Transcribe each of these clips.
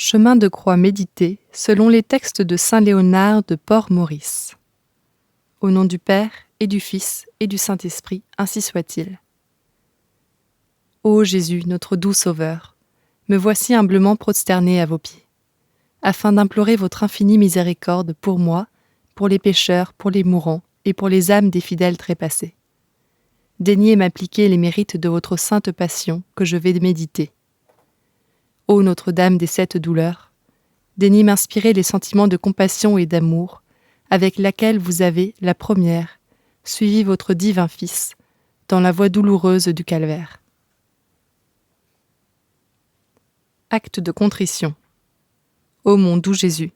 Chemin de croix médité selon les textes de saint Léonard de Port-Maurice. Au nom du Père et du Fils et du Saint-Esprit, ainsi soit-il. Ô Jésus, notre doux Sauveur, me voici humblement prosterné à vos pieds, afin d'implorer votre infinie miséricorde pour moi, pour les pécheurs, pour les mourants et pour les âmes des fidèles trépassés. Daignez m'appliquer les mérites de votre sainte passion que je vais méditer. Ô Notre-Dame des sept douleurs, daignez m'inspirer les sentiments de compassion et d'amour avec laquelle vous avez, la première, suivi votre divin Fils dans la voie douloureuse du calvaire. Acte de contrition. Ô mon doux Jésus,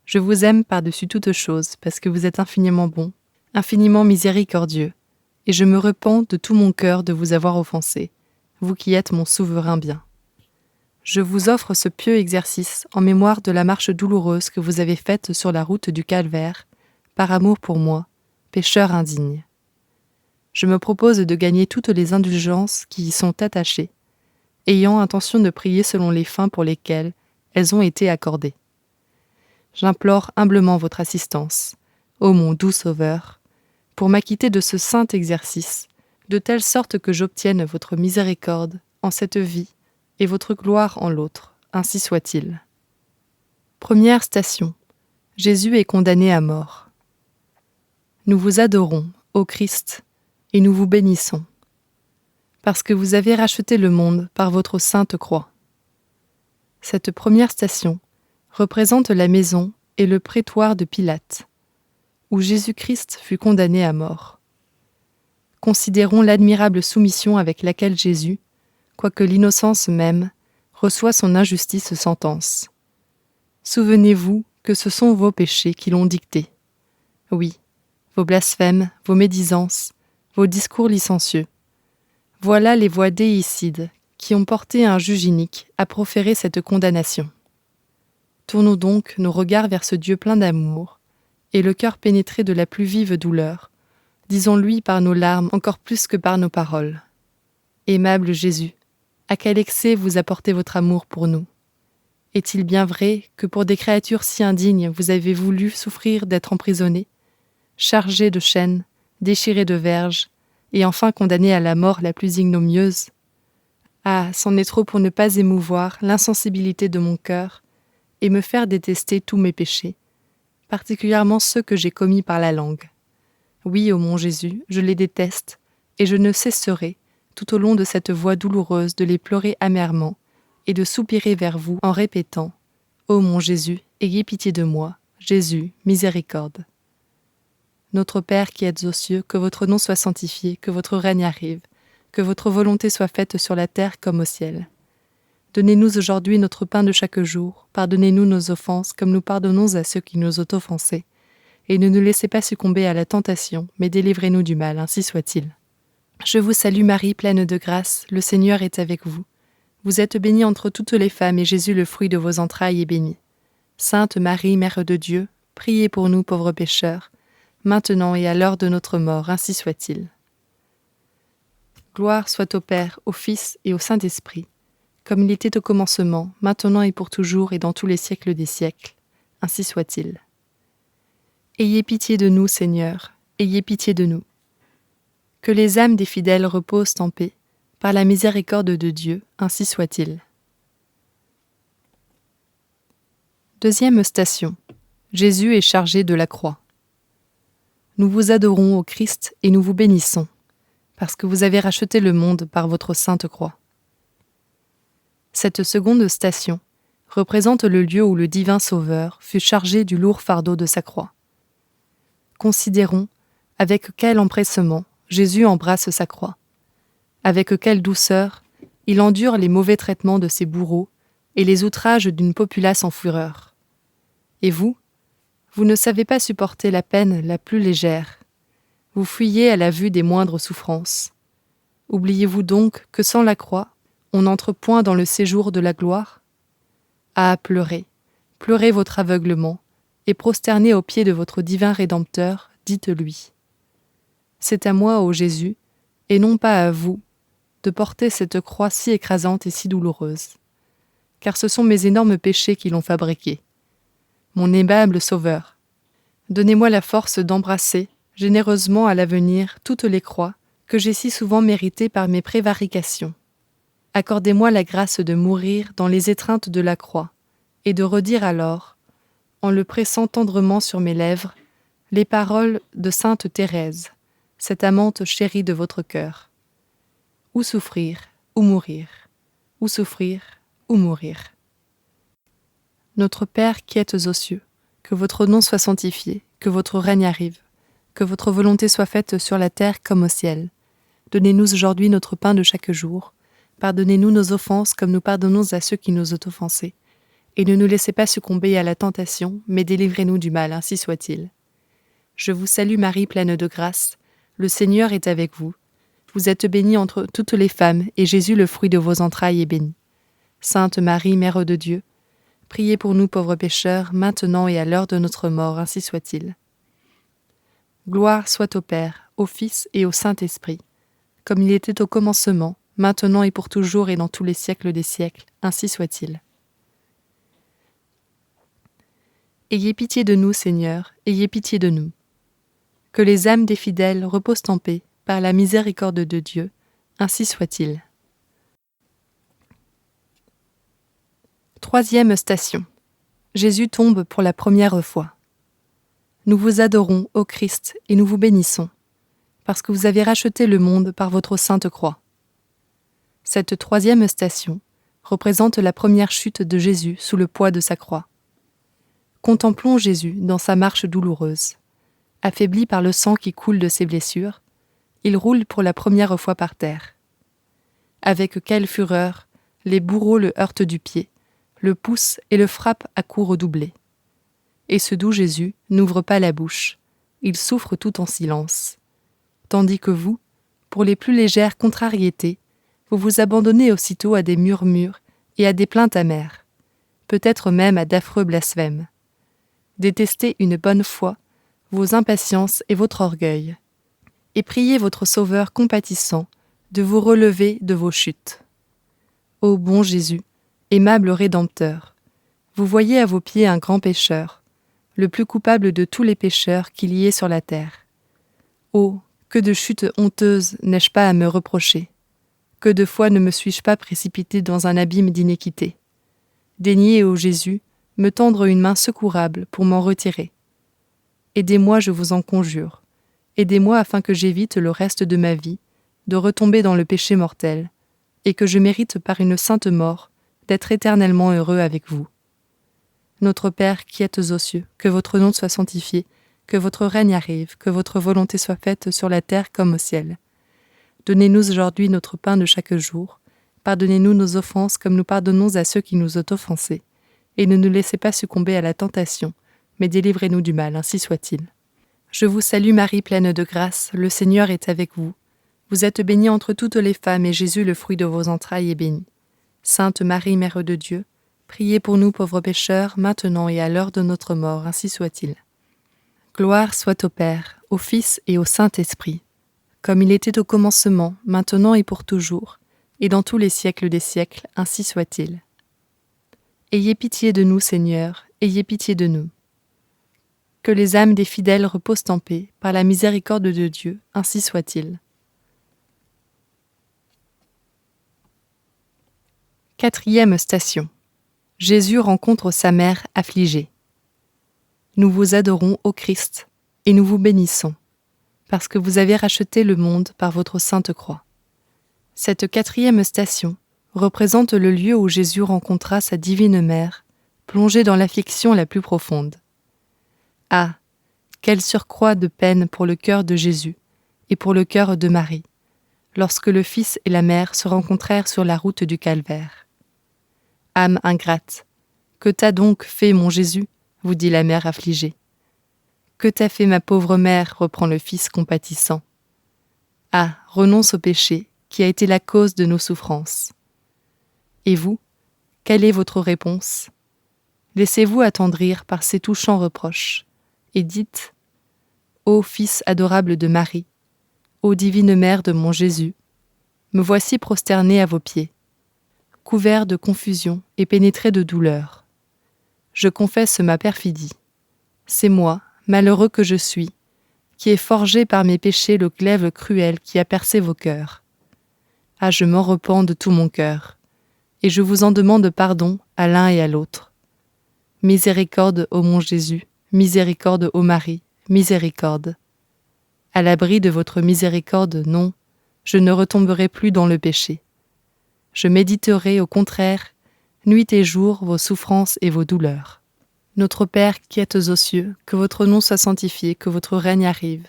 je vous aime par-dessus toutes choses parce que vous êtes infiniment bon, infiniment miséricordieux, et je me repens de tout mon cœur de vous avoir offensé, vous qui êtes mon souverain bien. Je vous offre ce pieux exercice en mémoire de la marche douloureuse que vous avez faite sur la route du calvaire, par amour pour moi, pécheur indigne. Je me propose de gagner toutes les indulgences qui y sont attachées, ayant intention de prier selon les fins pour lesquelles elles ont été accordées. J'implore humblement votre assistance, ô mon doux Sauveur, pour m'acquitter de ce saint exercice, de telle sorte que j'obtienne votre miséricorde en cette vie et votre gloire en l'autre, ainsi soit-il. Première station. Jésus est condamné à mort. Nous vous adorons, ô Christ, et nous vous bénissons, parce que vous avez racheté le monde par votre sainte croix. Cette première station représente la maison et le prétoire de Pilate, où Jésus-Christ fut condamné à mort. Considérons l'admirable soumission avec laquelle Jésus, quoique l'innocence même, reçoit son injustice sentence. Souvenez-vous que ce sont vos péchés qui l'ont dicté. Oui, vos blasphèmes, vos médisances, vos discours licencieux. Voilà les voix déicides qui ont porté un juge inique à proférer cette condamnation. Tournons donc nos regards vers ce Dieu plein d'amour, et le cœur pénétré de la plus vive douleur, disons-lui par nos larmes encore plus que par nos paroles. Aimable Jésus, à quel excès vous apportez votre amour pour nous? Est-il bien vrai que pour des créatures si indignes vous avez voulu souffrir d'être emprisonnés, chargés de chaînes, déchirés de verges, et enfin condamnés à la mort la plus ignominieuse? Ah, c'en est trop pour ne pas émouvoir l'insensibilité de mon cœur et me faire détester tous mes péchés, particulièrement ceux que j'ai commis par la langue. Oui, ô mon Jésus, je les déteste, et je ne cesserai, tout au long de cette voie douloureuse, de les pleurer amèrement et de soupirer vers vous en répétant « Ô mon Jésus, ayez pitié de moi, Jésus, miséricorde ». Notre Père qui êtes aux cieux, que votre nom soit sanctifié, que votre règne arrive, que votre volonté soit faite sur la terre comme au ciel. Donnez-nous aujourd'hui notre pain de chaque jour, pardonnez-nous nos offenses comme nous pardonnons à ceux qui nous ont offensés, et ne nous laissez pas succomber à la tentation, mais délivrez-nous du mal, ainsi soit-il. Je vous salue Marie, pleine de grâce, le Seigneur est avec vous. Vous êtes bénie entre toutes les femmes, et Jésus, le fruit de vos entrailles, est béni. Sainte Marie, Mère de Dieu, priez pour nous pauvres pécheurs, maintenant et à l'heure de notre mort, ainsi soit-il. Gloire soit au Père, au Fils et au Saint-Esprit, comme il était au commencement, maintenant et pour toujours et dans tous les siècles des siècles, ainsi soit-il. Ayez pitié de nous, Seigneur, ayez pitié de nous. Que les âmes des fidèles reposent en paix, par la miséricorde de Dieu, ainsi soit-il. Deuxième station. Jésus est chargé de la croix. Nous vous adorons, ô Christ, et nous vous bénissons, parce que vous avez racheté le monde par votre sainte croix. Cette seconde station représente le lieu où le divin Sauveur fut chargé du lourd fardeau de sa croix. Considérons avec quel empressement Jésus embrasse sa croix. Avec quelle douceur il endure les mauvais traitements de ses bourreaux et les outrages d'une populace en fureur. Et vous ne savez pas supporter la peine la plus légère. Vous fuyez à la vue des moindres souffrances. Oubliez-vous donc que sans la croix, on n'entre point dans le séjour de la gloire? Ah, pleurez, pleurez votre aveuglement, et prosternez aux pieds de votre divin Rédempteur, dites-lui. C'est à moi, ô Jésus, et non pas à vous, de porter cette croix si écrasante et si douloureuse. car ce sont mes énormes péchés qui l'ont fabriqué. Mon aimable Sauveur, donnez-moi la force d'embrasser, généreusement à l'avenir, toutes les croix que j'ai si souvent méritées par mes prévarications. Accordez-moi la grâce de mourir dans les étreintes de la croix, et de redire alors, en le pressant tendrement sur mes lèvres, les paroles de sainte Thérèse, cette amante chérie de votre cœur. Ou souffrir, ou mourir. Ou souffrir, ou mourir. Notre Père qui êtes aux cieux, que votre nom soit sanctifié, que votre règne arrive, que votre volonté soit faite sur la terre comme au ciel. Donnez-nous aujourd'hui notre pain de chaque jour. Pardonnez-nous nos offenses comme nous pardonnons à ceux qui nous ont offensés. Et ne nous laissez pas succomber à la tentation, mais délivrez-nous du mal, ainsi soit-il. Je vous salue Marie, pleine de grâce. Le Seigneur est avec vous. Vous êtes bénie entre toutes les femmes, et Jésus, le fruit de vos entrailles, est béni. Sainte Marie, Mère de Dieu, priez pour nous pauvres pécheurs, maintenant et à l'heure de notre mort, ainsi soit-il. Gloire soit au Père, au Fils et au Saint-Esprit, comme il était au commencement, maintenant et pour toujours et dans tous les siècles des siècles, ainsi soit-il. Ayez pitié de nous, Seigneur, ayez pitié de nous. Que les âmes des fidèles reposent en paix, par la miséricorde de Dieu, ainsi soit-il. Troisième station. Jésus tombe pour la première fois. Nous vous adorons, ô Christ, et nous vous bénissons, parce que vous avez racheté le monde par votre sainte croix. Cette troisième station représente la première chute de Jésus sous le poids de sa croix. Contemplons Jésus dans sa marche douloureuse. Affaibli par le sang qui coule de ses blessures, il roule pour la première fois par terre. Avec quelle fureur, les bourreaux le heurtent du pied, le poussent et le frappent à coups redoublés. Et ce doux Jésus n'ouvre pas la bouche, il souffre tout en silence. Tandis que vous, pour les plus légères contrariétés, vous vous abandonnez aussitôt à des murmures et à des plaintes amères, peut-être même à d'affreux blasphèmes. Détestez une bonne fois vos impatiences et votre orgueil, et priez votre Sauveur compatissant de vous relever de vos chutes. Ô bon Jésus, aimable Rédempteur, vous voyez à vos pieds un grand pécheur, le plus coupable de tous les pécheurs qu'il y ait sur la terre. Oh, que de chutes honteuses n'ai-je pas à me reprocher, que de fois ne me suis-je pas précipité dans un abîme d'iniquité. Daignez, ô Jésus, me tendre une main secourable pour m'en retirer. Aidez-moi, je vous en conjure. Aidez-moi afin que j'évite le reste de ma vie de retomber dans le péché mortel, et que je mérite par une sainte mort d'être éternellement heureux avec vous. Notre Père qui êtes aux cieux, que votre nom soit sanctifié, que votre règne arrive, que votre volonté soit faite sur la terre comme au ciel. Donnez-nous aujourd'hui notre pain de chaque jour. Pardonnez-nous nos offenses comme nous pardonnons à ceux qui nous ont offensés. Et ne nous laissez pas succomber à la tentation, mais délivrez-nous du mal, ainsi soit-il. Je vous salue Marie, pleine de grâce, le Seigneur est avec vous. Vous êtes bénie entre toutes les femmes, et Jésus, le fruit de vos entrailles, est béni. Sainte Marie, Mère de Dieu, priez pour nous pauvres pécheurs, maintenant et à l'heure de notre mort, ainsi soit-il. Gloire soit au Père, au Fils et au Saint-Esprit, comme il était au commencement, maintenant et pour toujours, et dans tous les siècles des siècles, ainsi soit-il. Ayez pitié de nous, Seigneur, ayez pitié de nous. Que les âmes des fidèles reposent en paix, par la miséricorde de Dieu, ainsi soit-il. Quatrième station. Jésus rencontre sa mère affligée. Nous vous adorons, ô Christ, et nous vous bénissons, parce que vous avez racheté le monde par votre sainte croix. Cette quatrième station représente le lieu où Jésus rencontra sa divine mère, plongée dans l'affliction la plus profonde. Ah, quel surcroît de peine pour le cœur de Jésus et pour le cœur de Marie, lorsque le Fils et la mère se rencontrèrent sur la route du calvaire. Âme ingrate, que t'a donc fait mon Jésus, vous dit la mère affligée. Que t'a fait ma pauvre mère, reprend le Fils compatissant. Ah, renonce au péché, qui a été la cause de nos souffrances. Et vous, quelle est votre réponse? Laissez-vous attendrir par ces touchants reproches, et dites, ô Fils adorable de Marie, ô divine mère de mon Jésus, me voici prosternée à vos pieds. couvert de confusion et pénétré de douleur. Je confesse ma perfidie. C'est moi, malheureux que je suis, qui ai forgé par mes péchés le glaive cruel qui a percé vos cœurs. Ah, je m'en repens de tout mon cœur, et je vous en demande pardon à l'un et à l'autre. Miséricorde, ô mon Jésus, miséricorde, ô Marie, miséricorde. À l'abri de votre miséricorde, non, je ne retomberai plus dans le péché. Je méditerai, au contraire, nuit et jour, vos souffrances et vos douleurs. Notre Père qui êtes aux cieux, que votre nom soit sanctifié, que votre règne arrive,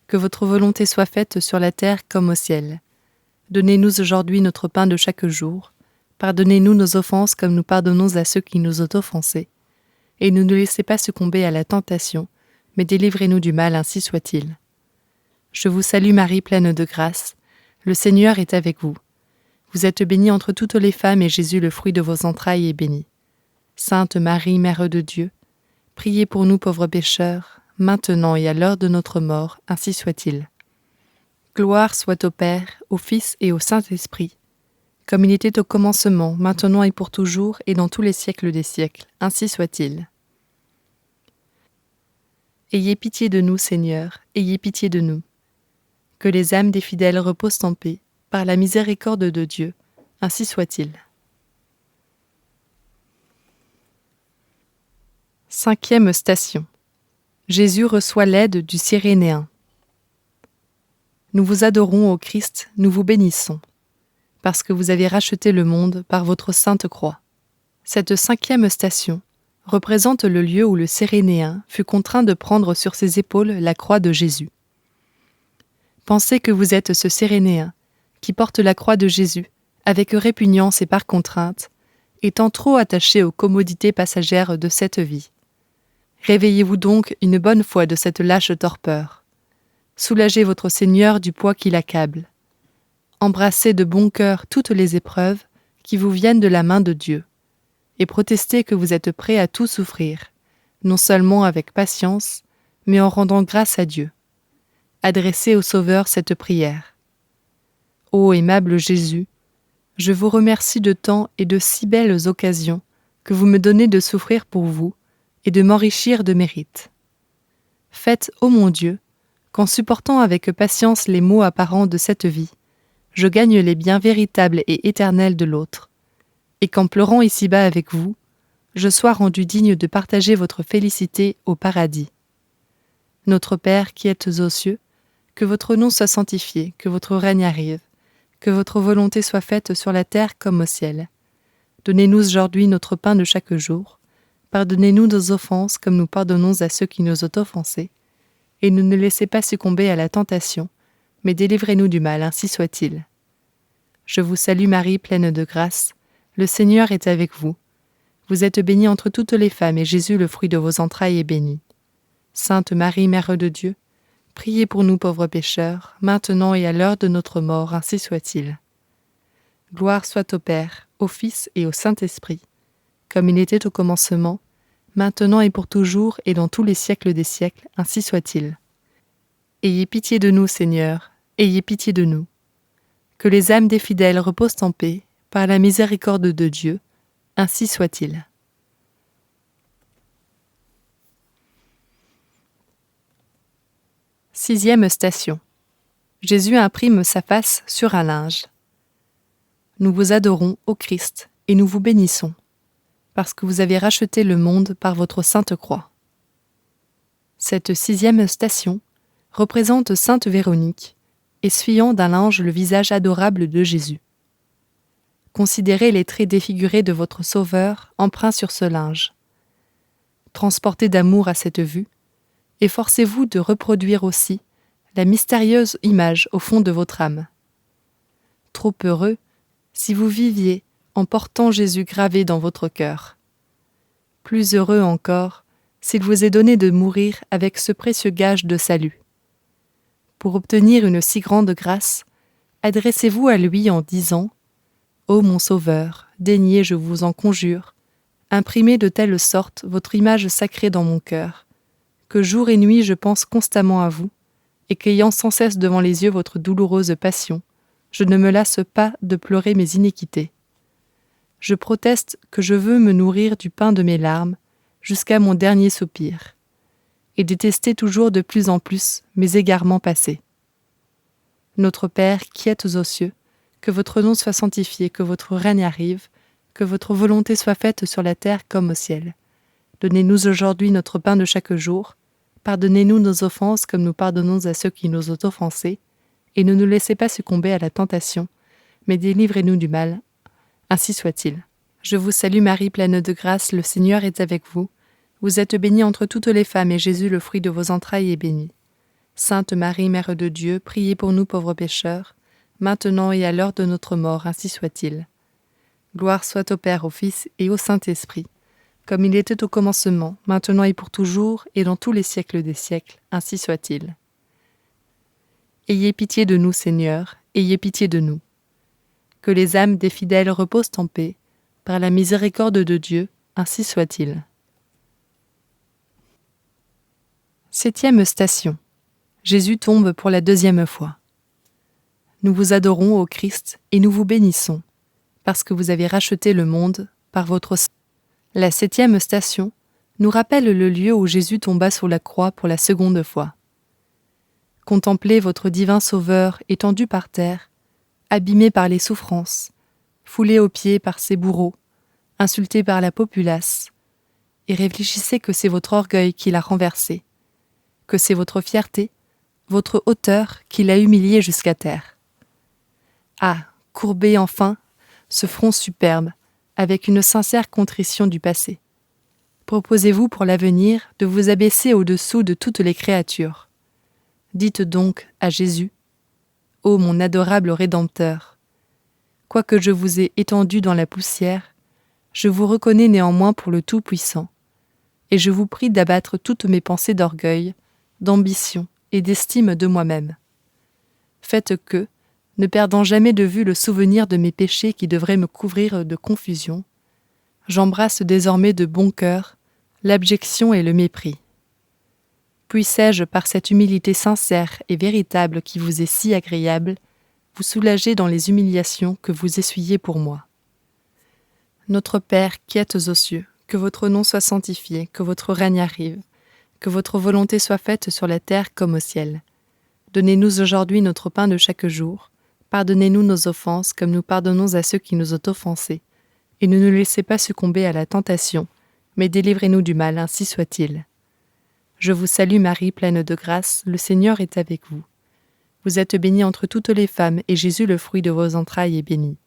que votre volonté soit faite sur la terre comme au ciel. Donnez-nous aujourd'hui notre pain de chaque jour. Pardonnez-nous nos offenses comme nous pardonnons à ceux qui nous ont offensés. Et ne nous laissez pas succomber à la tentation, mais délivrez-nous du mal, ainsi soit-il. Je vous salue Marie, pleine de grâce. Le Seigneur est avec vous. Vous êtes bénie entre toutes les femmes, et Jésus, le fruit de vos entrailles, est béni. Sainte Marie, Mère de Dieu, priez pour nous pauvres pécheurs, maintenant et à l'heure de notre mort, ainsi soit-il. Gloire soit au Père, au Fils et au Saint-Esprit, comme il était au commencement, maintenant et pour toujours, et dans tous les siècles des siècles, ainsi soit-il. Ayez pitié de nous, Seigneur, ayez pitié de nous. Que les âmes des fidèles reposent en paix, par la miséricorde de Dieu, ainsi soit-il. 5e station. Jésus reçoit l'aide du Cyrénéen. Nous vous adorons, ô Christ, nous vous bénissons, parce que vous avez racheté le monde par votre sainte croix. Cette 5e station représente le lieu où le Cyrénéen fut contraint de prendre sur ses épaules la croix de Jésus. Pensez que vous êtes ce Cyrénéen qui porte la croix de Jésus avec répugnance et par contrainte, étant trop attaché aux commodités passagères de cette vie. Réveillez-vous donc une bonne fois de cette lâche torpeur. Soulagez votre Seigneur du poids qui l'accable. Embrassez de bon cœur toutes les épreuves qui vous viennent de la main de Dieu, et protestez que vous êtes prêt à tout souffrir, non seulement avec patience, mais en rendant grâce à Dieu. Adressez au Sauveur cette prière. Ô aimable Jésus, je vous remercie de tant et de si belles occasions que vous me donnez de souffrir pour vous et de m'enrichir de mérite. Faites, ô mon Dieu, qu'en supportant avec patience les maux apparents de cette vie, je gagne les biens véritables et éternels de l'autre, et qu'en pleurant ici-bas avec vous, je sois rendu digne de partager votre félicité au paradis. Notre Père qui êtes aux cieux, que votre nom soit sanctifié, que votre règne arrive, que votre volonté soit faite sur la terre comme au ciel. Donnez-nous aujourd'hui notre pain de chaque jour. Pardonnez-nous nos offenses comme nous pardonnons à ceux qui nous ont offensés. Et ne nous laissez pas succomber à la tentation, mais délivrez-nous du mal, ainsi soit-il. Je vous salue Marie, pleine de grâce. Le Seigneur est avec vous. Vous êtes bénie entre toutes les femmes, et Jésus, le fruit de vos entrailles, est béni. Sainte Marie, Mère de Dieu, priez pour nous pauvres pécheurs, maintenant et à l'heure de notre mort, ainsi soit-il. Gloire soit au Père, au Fils et au Saint-Esprit, comme il était au commencement, maintenant et pour toujours, et dans tous les siècles des siècles, ainsi soit-il. Ayez pitié de nous, Seigneur, ayez pitié de nous. Que les âmes des fidèles reposent en paix, par la miséricorde de Dieu, ainsi soit-il. Sixième station. Jésus imprime sa face sur un linge. Nous vous adorons, ô Christ, et nous vous bénissons, parce que vous avez racheté le monde par votre sainte croix. Cette 6e station représente sainte Véronique, essuyant d'un linge le visage adorable de Jésus. Considérez les traits défigurés de votre Sauveur empreints sur ce linge. Transportés d'amour à cette vue, efforcez-vous de reproduire aussi la mystérieuse image au fond de votre âme. Trop heureux si vous viviez en portant Jésus gravé dans votre cœur. Plus heureux encore s'il vous est donné de mourir avec ce précieux gage de salut. Pour obtenir une si grande grâce, adressez-vous à lui en disant « Ô mon Sauveur, daignez, je vous en conjure, imprimer de telle sorte votre image sacrée dans mon cœur, que jour et nuit je pense constamment à vous, et qu'ayant sans cesse devant les yeux votre douloureuse passion, je ne me lasse pas de pleurer mes iniquités. Je proteste que je veux me nourrir du pain de mes larmes jusqu'à mon dernier soupir, et détester toujours de plus en plus mes égarements passés. Notre Père qui êtes aux cieux, que votre nom soit sanctifié, que votre règne arrive, que votre volonté soit faite sur la terre comme au ciel. Donnez-nous aujourd'hui notre pain de chaque jour. Pardonnez-nous nos offenses comme nous pardonnons à ceux qui nous ont offensés. Et ne nous laissez pas succomber à la tentation, mais délivrez-nous du mal. Ainsi soit-il. Je vous salue Marie, pleine de grâce, le Seigneur est avec vous. Vous êtes bénie entre toutes les femmes, et Jésus, le fruit de vos entrailles, est béni. Sainte Marie, Mère de Dieu, priez pour nous pauvres pécheurs, maintenant et à l'heure de notre mort, ainsi soit-il. Gloire soit au Père, au Fils et au Saint-Esprit, comme il était au commencement, maintenant et pour toujours, et dans tous les siècles des siècles, ainsi soit-il. Ayez pitié de nous, Seigneur, ayez pitié de nous. Que les âmes des fidèles reposent en paix, par la miséricorde de Dieu, ainsi soit-il. 7e station. Jésus tombe pour la 2e fois. Nous vous adorons, ô Christ, et nous vous bénissons, parce que vous avez racheté le monde par votre sang. La 7e station nous rappelle le lieu où Jésus tomba sur la croix pour la 2e fois. Contemplez votre divin Sauveur étendu par terre, abîmé par les souffrances, foulé aux pieds par ses bourreaux, insulté par la populace, et réfléchissez que c'est votre orgueil qui l'a renversé, que c'est votre fierté, votre hauteur qui l'a humilié jusqu'à terre. Ah, courbez enfin ce front superbe, avec une sincère contrition du passé. Proposez-vous pour l'avenir de vous abaisser au-dessous de toutes les créatures. Dites donc à Jésus, « Ô mon adorable Rédempteur, quoique je vous ai étendu dans la poussière, je vous reconnais néanmoins pour le Tout-Puissant, et je vous prie d'abattre toutes mes pensées d'orgueil, d'ambition et d'estime de moi-même. Faites que, ne perdant jamais de vue le souvenir de mes péchés qui devraient me couvrir de confusion, j'embrasse désormais de bon cœur l'abjection et le mépris. Puissé-je, par cette humilité sincère et véritable qui vous est si agréable, vous soulager dans les humiliations que vous essuyez pour moi. Notre Père qui êtes aux cieux, que votre nom soit sanctifié, que votre règne arrive, que votre volonté soit faite sur la terre comme au ciel. Donnez-nous aujourd'hui notre pain de chaque jour. Pardonnez-nous nos offenses comme nous pardonnons à ceux qui nous ont offensés. Et ne nous laissez pas succomber à la tentation, mais délivrez-nous du mal, ainsi soit-il. Je vous salue Marie, pleine de grâce, le Seigneur est avec vous. Vous êtes bénie entre toutes les femmes, et Jésus, le fruit de vos entrailles, est béni.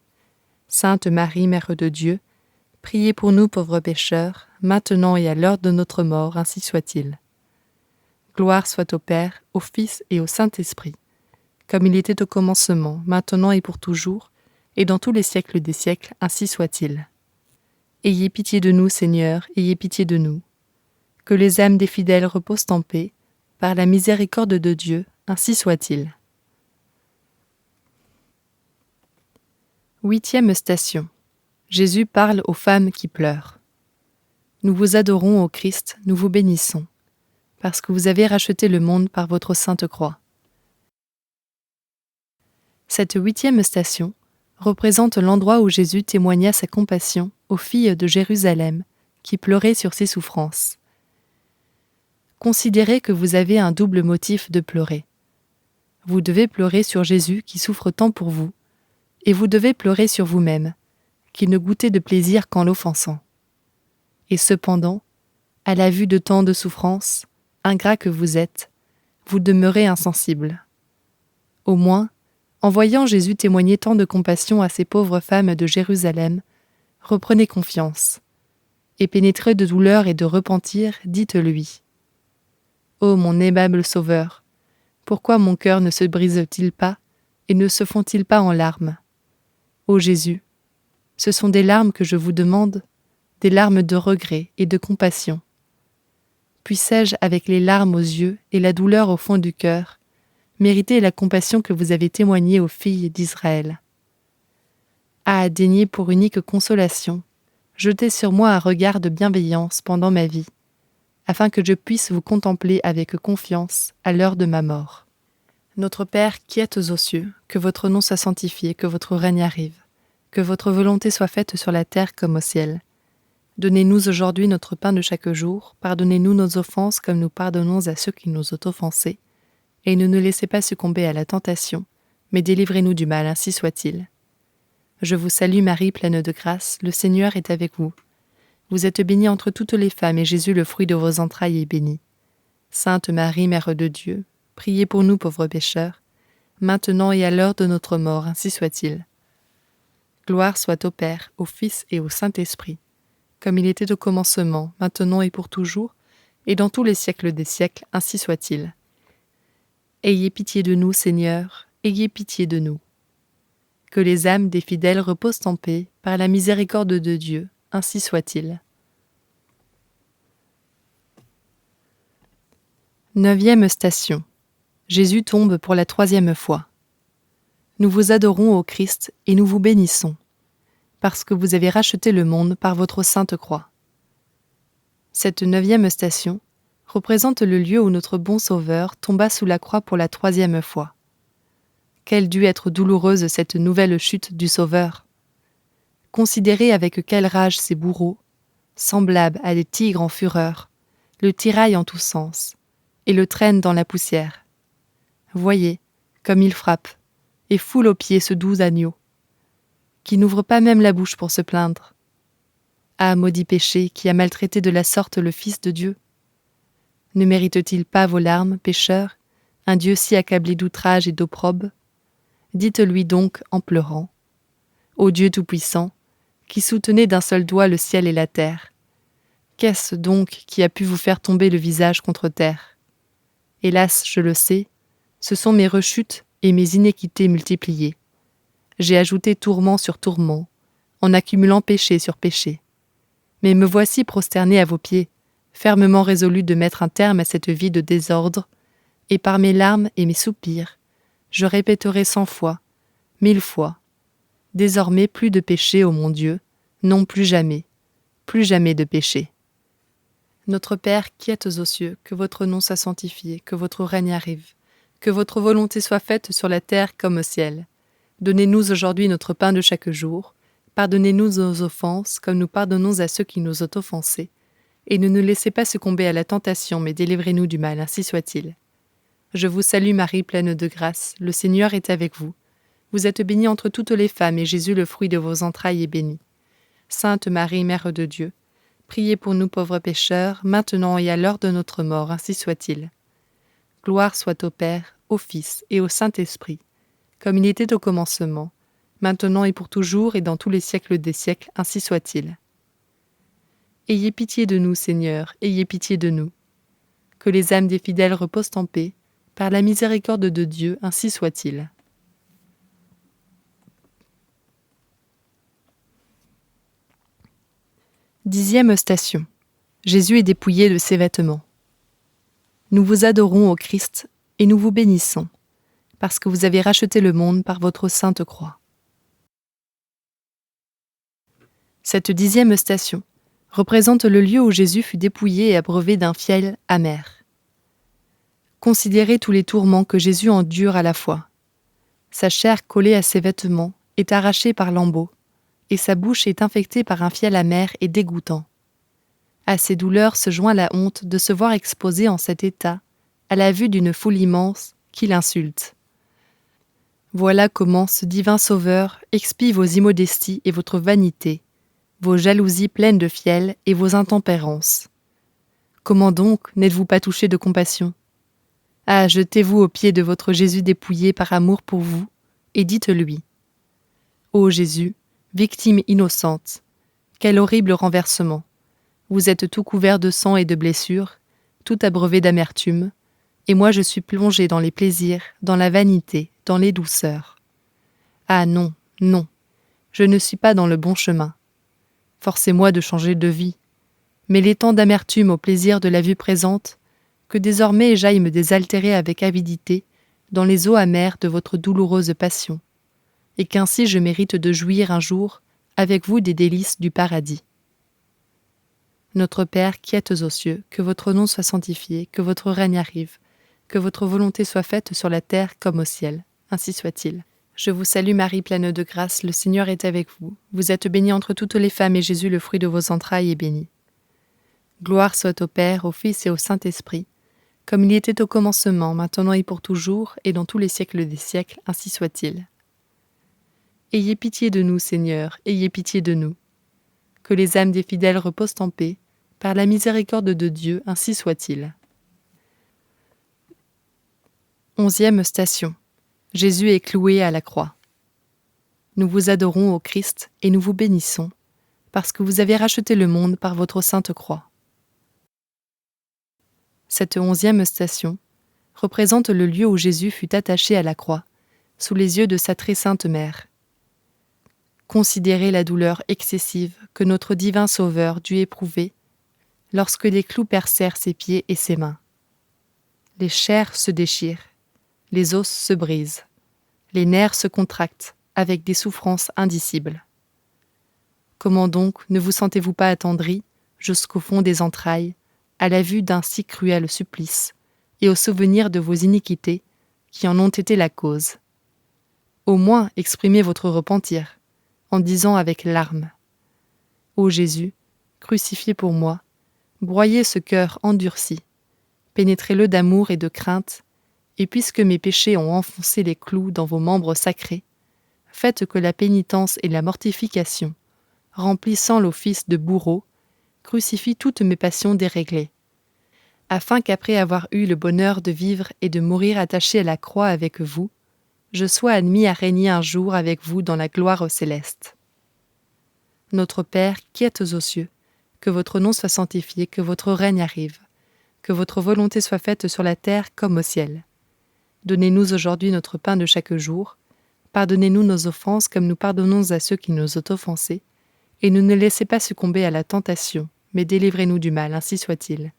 Sainte Marie, Mère de Dieu, priez pour nous pauvres pécheurs, maintenant et à l'heure de notre mort, ainsi soit-il. Gloire soit au Père, au Fils et au Saint-Esprit, comme il était au commencement, maintenant et pour toujours, et dans tous les siècles des siècles, ainsi soit-il. Ayez pitié de nous, Seigneur, ayez pitié de nous. Que les âmes des fidèles reposent en paix, par la miséricorde de Dieu, ainsi soit-il. 8e station. Jésus parle aux femmes qui pleurent. Nous vous adorons, ô Christ, nous vous bénissons, parce que vous avez racheté le monde par votre sainte croix. Cette 8e station représente l'endroit où Jésus témoigna sa compassion aux filles de Jérusalem qui pleuraient sur ses souffrances. Considérez que vous avez un double motif de pleurer. Vous devez pleurer sur Jésus qui souffre tant pour vous, et vous devez pleurer sur vous-même, qui ne goûtez de plaisir qu'en l'offensant. Et cependant, à la vue de tant de souffrances, ingrat que vous êtes, vous demeurez insensible. Au moins, en voyant Jésus témoigner tant de compassion à ces pauvres femmes de Jérusalem, reprenez confiance, et pénétrés de douleur et de repentir, dites-lui : Ô mon aimable Sauveur, pourquoi mon cœur ne se brise-t-il pas et ne se fond-il pas en larmes ? Ô Jésus, ce sont des larmes que je vous demande, des larmes de regret et de compassion. Puissé-je, avec les larmes aux yeux et la douleur au fond du cœur, mériter la compassion que vous avez témoignée aux filles d'Israël. Ah, daignez pour unique consolation, jetez sur moi un regard de bienveillance pendant ma vie, afin que je puisse vous contempler avec confiance à l'heure de ma mort. Notre Père qui êtes aux cieux, que votre nom soit sanctifié, que votre règne arrive, Que votre volonté soit faite sur la terre comme au ciel. Donnez-nous aujourd'hui notre pain de chaque jour, pardonnez-nous nos offenses comme nous pardonnons à ceux qui nous ont offensés, et ne nous laissez pas succomber à la tentation, mais délivrez-nous du mal, ainsi soit-il. Je vous salue Marie, pleine de grâce, le Seigneur est avec vous. Vous êtes bénie entre toutes les femmes, et Jésus, le fruit de vos entrailles, est béni. Sainte Marie, Mère de Dieu, priez pour nous pauvres pécheurs, maintenant et à l'heure de notre mort, ainsi soit-il. Gloire soit au Père, au Fils et au Saint-Esprit, comme il était au commencement, maintenant et pour toujours, et dans tous les siècles des siècles, ainsi soit-il. Ayez pitié de nous, Seigneur, ayez pitié de nous. Que les âmes des fidèles reposent en paix, par la miséricorde de Dieu, ainsi soit-il. 9e station. Jésus tombe pour la 3e fois. Nous vous adorons, ô Christ, et nous vous bénissons, parce que vous avez racheté le monde par votre sainte croix. Cette 9e station représente le lieu où notre bon Sauveur tomba sous la croix pour la 3e fois. Quelle dut être douloureuse cette nouvelle chute du Sauveur! Considérez avec quelle rage ces bourreaux, semblables à des tigres en fureur, le tiraillent en tous sens, et le traînent dans la poussière. Voyez comme il frappe, et foule aux pieds ce doux agneau, qui n'ouvre pas même la bouche pour se plaindre. Ah, maudit péché, qui a maltraité de la sorte le Fils de Dieu! Ne mérite-t-il pas vos larmes, pécheurs, un Dieu si accablé d'outrage et d'opprobre? Dites-lui donc en pleurant: Ô Dieu Tout-Puissant, qui soutenez d'un seul doigt le ciel et la terre, qu'est-ce donc qui a pu vous faire tomber le visage contre terre? Hélas, je le sais, ce sont mes rechutes et mes iniquités multipliées. J'ai ajouté tourment sur tourment, en accumulant péché sur péché. Mais me voici prosterné à vos pieds, fermement résolu de mettre un terme à cette vie de désordre, et par mes larmes et mes soupirs, je répéterai 100 fois, 1000 fois, désormais plus de péché, ô mon Dieu, non plus jamais de péché. Notre Père qui êtes aux cieux, que votre nom soit sanctifié, que votre règne arrive, que votre volonté soit faite sur la terre comme au ciel. Donnez-nous aujourd'hui notre pain de chaque jour, pardonnez-nous nos offenses comme nous pardonnons à ceux qui nous ont offensés, et ne nous laissez pas succomber à la tentation, mais délivrez-nous du mal, ainsi soit-il. Je vous salue Marie, pleine de grâce, le Seigneur est avec vous. Vous êtes bénie entre toutes les femmes, et Jésus, le fruit de vos entrailles, est béni. Sainte Marie, Mère de Dieu, priez pour nous pauvres pécheurs, maintenant et à l'heure de notre mort, ainsi soit-il. Gloire soit au Père, au Fils et au Saint-Esprit, comme il était au commencement, maintenant et pour toujours et dans tous les siècles des siècles, ainsi soit-il. Ayez pitié de nous, Seigneur, ayez pitié de nous. Que les âmes des fidèles reposent en paix, par la miséricorde de Dieu, ainsi soit-il. Dixième station. Jésus est dépouillé de ses vêtements. Nous vous adorons, ô Christ, et nous vous bénissons, parce que vous avez racheté le monde par votre sainte croix. Cette 10e station représente le lieu où Jésus fut dépouillé et abreuvé d'un fiel amer. Considérez tous les tourments que Jésus endure à la fois. Sa chair collée à ses vêtements est arrachée par lambeaux, et sa bouche est infectée par un fiel amer et dégoûtant. À ces douleurs se joint la honte de se voir exposé en cet état, à la vue d'une foule immense qui l'insulte. Voilà comment ce divin Sauveur expie vos immodesties et votre vanité, vos jalousies pleines de fiel et vos intempérances. Comment donc n'êtes-vous pas touché de compassion? Ah, jetez-vous aux pieds de votre Jésus dépouillé par amour pour vous, et dites-lui: Ô Jésus, victime innocente, quel horrible renversement! Vous êtes tout couvert de sang et de blessures, tout abreuvé d'amertume, et moi je suis plongé dans les plaisirs, dans la vanité, dans les douceurs. Ah non, non, je ne suis pas dans le bon chemin. Forcez-moi de changer de vie. Mêlez tant d'amertume au plaisir de la vue présente, que désormais j'aille me désaltérer avec avidité dans les eaux amères de votre douloureuse passion, et qu'ainsi je mérite de jouir un jour avec vous des délices du paradis. Notre Père qui êtes aux cieux, que votre nom soit sanctifié, que votre règne arrive, que votre volonté soit faite sur la terre comme au ciel, ainsi soit-il. Je vous salue Marie, pleine de grâce, le Seigneur est avec vous. Vous êtes bénie entre toutes les femmes et Jésus, le fruit de vos entrailles, est béni. Gloire soit au Père, au Fils et au Saint-Esprit, comme il était au commencement, maintenant et pour toujours, et dans tous les siècles des siècles, ainsi soit-il. Ayez pitié de nous, Seigneur, ayez pitié de nous. Que les âmes des fidèles reposent en paix, par la miséricorde de Dieu, ainsi soit-il. 11e station. Jésus est cloué à la croix. Nous vous adorons, ô Christ, et nous vous bénissons, parce que vous avez racheté le monde par votre sainte croix. Cette 11e station représente le lieu où Jésus fut attaché à la croix, sous les yeux de sa très sainte mère. Considérez la douleur excessive que notre divin Sauveur dut éprouver lorsque les clous percèrent ses pieds et ses mains. Les chairs se déchirent, les os se brisent, les nerfs se contractent avec des souffrances indicibles. Comment donc ne vous sentez-vous pas attendri, jusqu'au fond des entrailles, à la vue d'un si cruel supplice et au souvenir de vos iniquités qui en ont été la cause? Au moins exprimez votre repentir, en disant avec larmes: Ô Jésus, crucifié pour moi, broyez ce cœur endurci, pénétrez-le d'amour et de crainte, et puisque mes péchés ont enfoncé les clous dans vos membres sacrés, faites que la pénitence et la mortification, remplissant l'office de bourreau, crucifient toutes mes passions déréglées, afin qu'après avoir eu le bonheur de vivre et de mourir attaché à la croix avec vous, je sois admis à régner un jour avec vous dans la gloire céleste. Notre Père, qui êtes aux cieux, que votre nom soit sanctifié, que votre règne arrive, que votre volonté soit faite sur la terre comme au ciel. Donnez-nous aujourd'hui notre pain de chaque jour. Pardonnez-nous nos offenses comme nous pardonnons à ceux qui nous ont offensés. Et ne nous laissez pas succomber à la tentation, mais délivrez-nous du mal, ainsi soit-il.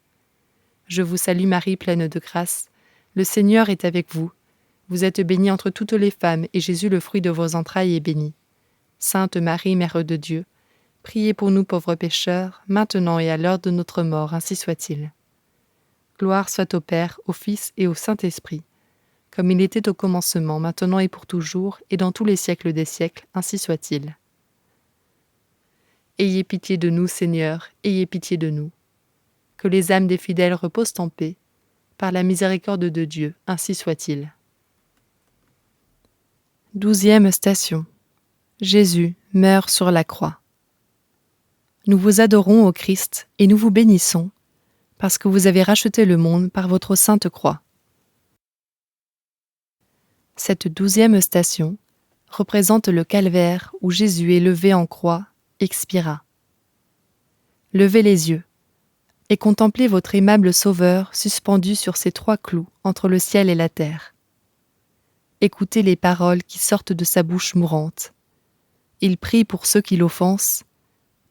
Je vous salue Marie, pleine de grâce. Le Seigneur est avec vous. Vous êtes bénie entre toutes les femmes, et Jésus, le fruit de vos entrailles, est béni. Sainte Marie, Mère de Dieu, priez pour nous pauvres pécheurs, maintenant et à l'heure de notre mort, ainsi soit-il. Gloire soit au Père, au Fils et au Saint-Esprit, comme il était au commencement, maintenant et pour toujours, et dans tous les siècles des siècles, ainsi soit-il. Ayez pitié de nous, Seigneur, ayez pitié de nous. Que les âmes des fidèles reposent en paix, par la miséricorde de Dieu, ainsi soit-il. 12e station. Jésus meurt sur la croix. Nous vous adorons, ô Christ, et nous vous bénissons, parce que vous avez racheté le monde par votre sainte croix. Cette 12e station représente le calvaire où Jésus, élevé en croix, expira. Levez les yeux et contemplez votre aimable Sauveur suspendu sur ces 3 clous entre le ciel et la terre. Écoutez les paroles qui sortent de sa bouche mourante. Il prie pour ceux qui l'offensent,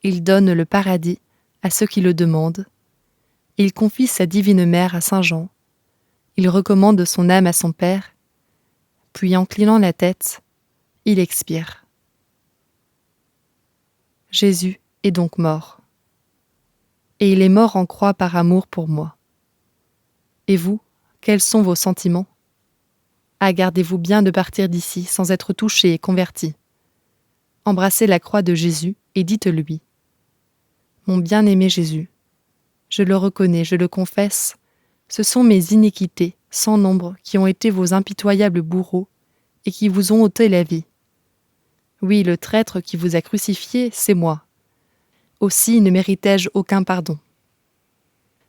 il donne le paradis à ceux qui le demandent, il confie sa divine mère à Saint Jean, il recommande son âme à son Père, puis inclinant la tête, il expire. Jésus est donc mort. Et il est mort en croix par amour pour moi. Et vous, quels sont vos sentiments ? Ah, gardez-vous bien de partir d'ici sans être touché et converti. Embrassez la croix de Jésus et dites-lui : Mon bien-aimé Jésus, je le reconnais, je le confesse, ce sont mes iniquités sans nombre qui ont été vos impitoyables bourreaux et qui vous ont ôté la vie. Oui, le traître qui vous a crucifié, c'est moi. Aussi ne méritais-je aucun pardon.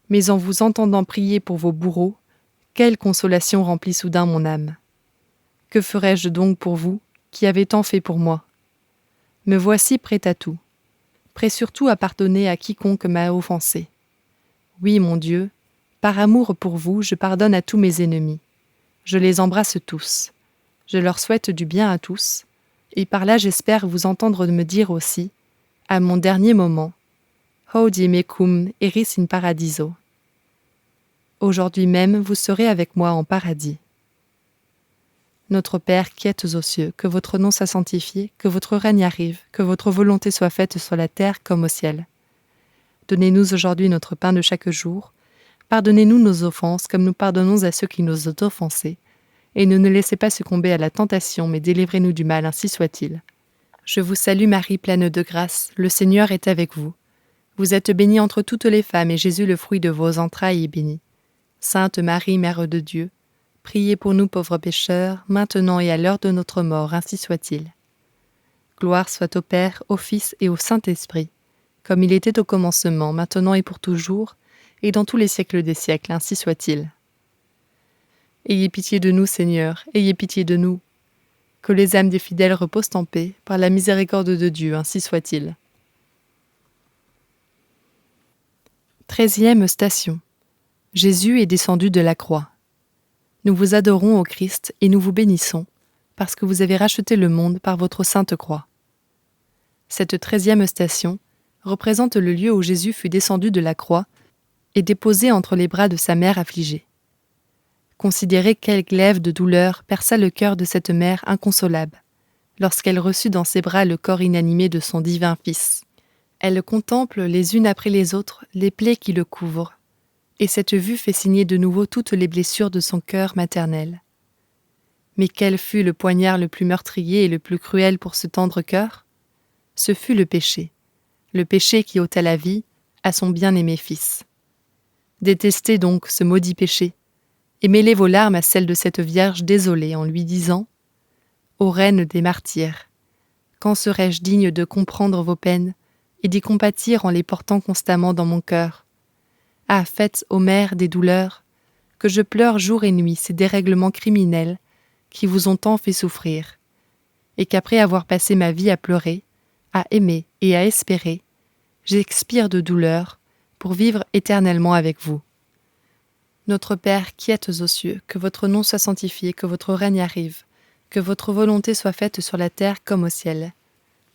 Mais en vous entendant prier pour vos bourreaux, quelle consolation remplit soudain mon âme. Que ferais-je donc pour vous, qui avez tant fait pour moi ? Me voici prêt à tout, prêt surtout à pardonner à quiconque m'a offensé. Oui, mon Dieu, par amour pour vous, je pardonne à tous mes ennemis. Je les embrasse tous. Je leur souhaite du bien à tous, et par là j'espère vous entendre me dire aussi, à mon dernier moment, Hodie mecum eris in paradiso. Aujourd'hui même, vous serez avec moi en paradis. Notre Père qui êtes aux cieux, que votre nom soit sanctifié, que votre règne arrive, que votre volonté soit faite sur la terre comme au ciel. Donnez-nous aujourd'hui notre pain de chaque jour. Pardonnez-nous nos offenses comme nous pardonnons à ceux qui nous ont offensés. et ne nous laissez pas succomber à la tentation, mais délivrez-nous du mal, ainsi soit-il. Je vous salue Marie, pleine de grâce, le Seigneur est avec vous. Vous êtes bénie entre toutes les femmes, et Jésus, le fruit de vos entrailles, est béni. Sainte Marie, Mère de Dieu, priez pour nous pauvres pécheurs, maintenant et à l'heure de notre mort, ainsi soit-il. Gloire soit au Père, au Fils et au Saint-Esprit, comme il était au commencement, maintenant et pour toujours, et dans tous les siècles des siècles, ainsi soit-il. Ayez pitié de nous, Seigneur, ayez pitié de nous. Que les âmes des fidèles reposent en paix, par la miséricorde de Dieu, ainsi soit-il. 13e station. Jésus est descendu de la croix. Nous vous adorons au Christ et nous vous bénissons, parce que vous avez racheté le monde par votre sainte croix. Cette 13e station représente le lieu où Jésus fut descendu de la croix et déposé entre les bras de sa mère affligée. Considérez quel glaive de douleur perça le cœur de cette mère inconsolable, lorsqu'elle reçut dans ses bras le corps inanimé de son divin Fils. Elle contemple les unes après les autres les plaies qui le couvrent, et cette vue fait signer de nouveau toutes les blessures de son cœur maternel. Mais quel fut le poignard le plus meurtrier et le plus cruel pour ce tendre cœur ? Ce fut le péché qui ôta la vie à son bien-aimé Fils. Détestez donc ce maudit péché, et mêlez vos larmes à celles de cette Vierge désolée en lui disant « Ô Reine des martyrs, quand serais-je digne de comprendre vos peines et d'y compatir en les portant constamment dans mon cœur ? Ah, faites, ô Mère des douleurs, que je pleure jour et nuit ces dérèglements criminels qui vous ont tant fait souffrir, et qu'après avoir passé ma vie à pleurer, à aimer et à espérer, j'expire de douleur pour vivre éternellement avec vous. Notre Père qui êtes aux cieux, que votre nom soit sanctifié, que votre règne arrive, que votre volonté soit faite sur la terre comme au ciel.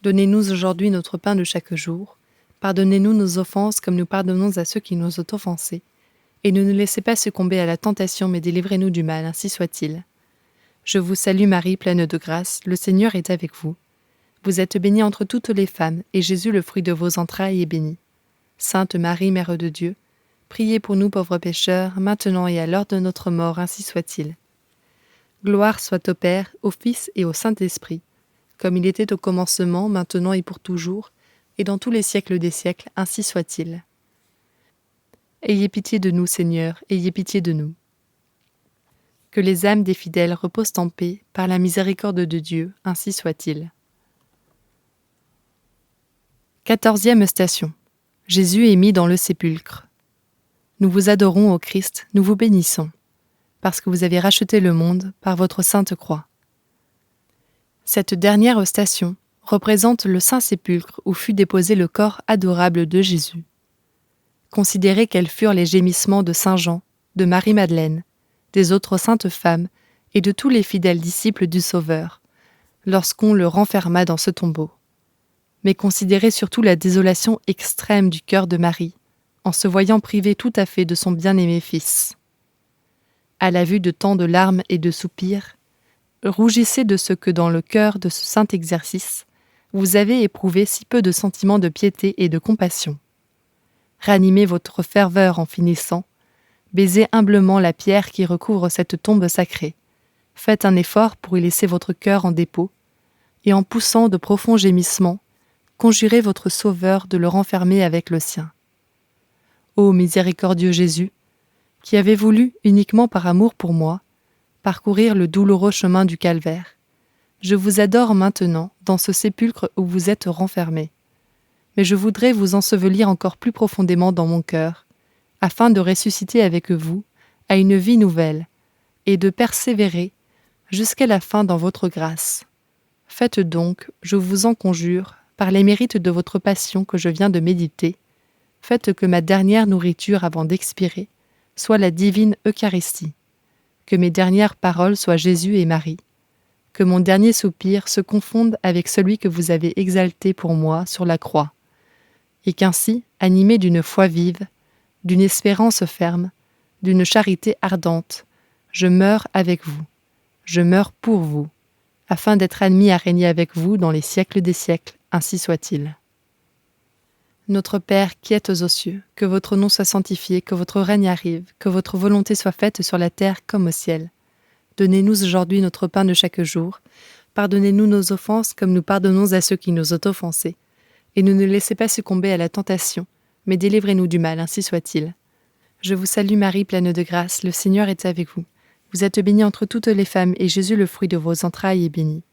Donnez-nous aujourd'hui notre pain de chaque jour. Pardonnez-nous nos offenses comme nous pardonnons à ceux qui nous ont offensés. Et ne nous laissez pas succomber à la tentation, mais délivrez-nous du mal, ainsi soit-il. Je vous salue Marie, pleine de grâce, le Seigneur est avec vous. Vous êtes bénie entre toutes les femmes, et Jésus, le fruit de vos entrailles, est béni. Sainte Marie, Mère de Dieu, priez pour nous pauvres pécheurs, maintenant et à l'heure de notre mort, ainsi soit-il. Gloire soit au Père, au Fils et au Saint-Esprit, comme il était au commencement, maintenant et pour toujours, et dans tous les siècles des siècles, ainsi soit-il. Ayez pitié de nous, Seigneur, ayez pitié de nous. Que les âmes des fidèles reposent en paix, par la miséricorde de Dieu, ainsi soit-il. 14e station. Jésus est mis dans le sépulcre. Nous vous adorons au Christ, nous vous bénissons, parce que vous avez racheté le monde par votre sainte croix. Cette dernière station représente le Saint-Sépulcre où fut déposé le corps adorable de Jésus. Considérez quels furent les gémissements de Saint Jean, de Marie-Madeleine, des autres saintes femmes et de tous les fidèles disciples du Sauveur, lorsqu'on le renferma dans ce tombeau. Mais considérez surtout la désolation extrême du cœur de Marie, en se voyant privée tout à fait de son bien-aimé Fils. À la vue de tant de larmes et de soupirs, rougissez de ce que dans le cœur de ce saint exercice, vous avez éprouvé si peu de sentiments de piété et de compassion. Ranimez votre ferveur en finissant, baisez humblement la pierre qui recouvre cette tombe sacrée, faites un effort pour y laisser votre cœur en dépôt, et en poussant de profonds gémissements, conjurez votre Sauveur de le renfermer avec le sien. Ô miséricordieux Jésus, qui avez voulu, uniquement par amour pour moi, parcourir le douloureux chemin du calvaire, je vous adore maintenant dans ce sépulcre où vous êtes renfermé. Mais je voudrais vous ensevelir encore plus profondément dans mon cœur, afin de ressusciter avec vous à une vie nouvelle et de persévérer jusqu'à la fin dans votre grâce. Faites donc, je vous en conjure, par les mérites de votre passion que je viens de méditer, faites que ma dernière nourriture avant d'expirer soit la divine Eucharistie, que mes dernières paroles soient Jésus et Marie, que mon dernier soupir se confonde avec celui que vous avez exalté pour moi sur la croix, et qu'ainsi, animé d'une foi vive, d'une espérance ferme, d'une charité ardente, je meure avec vous, je meurs pour vous, afin d'être admis à régner avec vous dans les siècles des siècles, ainsi soit-il. Notre Père qui êtes aux cieux, que votre nom soit sanctifié, que votre règne arrive, que votre volonté soit faite sur la terre comme au ciel. Donnez-nous aujourd'hui notre pain de chaque jour. Pardonnez-nous nos offenses comme nous pardonnons à ceux qui nous ont offensés. Et ne nous laissez pas succomber à la tentation, mais délivrez-nous du mal, ainsi soit-il. Je vous salue Marie, pleine de grâce, le Seigneur est avec vous. Vous êtes bénie entre toutes les femmes, et Jésus, le fruit de vos entrailles, est béni.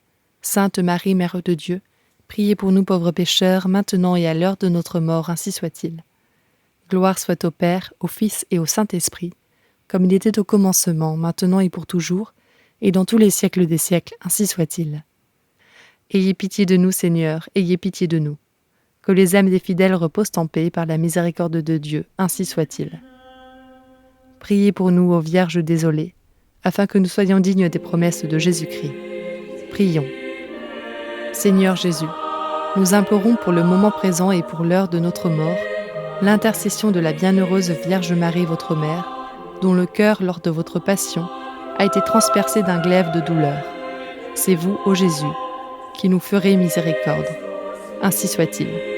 Sainte Marie, Mère de Dieu, priez pour nous pauvres pécheurs, maintenant et à l'heure de notre mort, ainsi soit-il. Gloire soit au Père, au Fils et au Saint-Esprit, comme il était au commencement, maintenant et pour toujours, et dans tous les siècles des siècles, ainsi soit-il. Ayez pitié de nous, Seigneur, ayez pitié de nous. Que les âmes des fidèles reposent en paix par la miséricorde de Dieu, ainsi soit-il. Priez pour nous, ô Vierge désolée, afin que nous soyons dignes des promesses de Jésus-Christ. Prions. Seigneur Jésus, nous implorons pour le moment présent et pour l'heure de notre mort, l'intercession de la bienheureuse Vierge Marie, votre mère, dont le cœur, lors de votre passion, a été transpercé d'un glaive de douleur. C'est vous, ô Jésus, qui nous ferez miséricorde. Ainsi soit-il.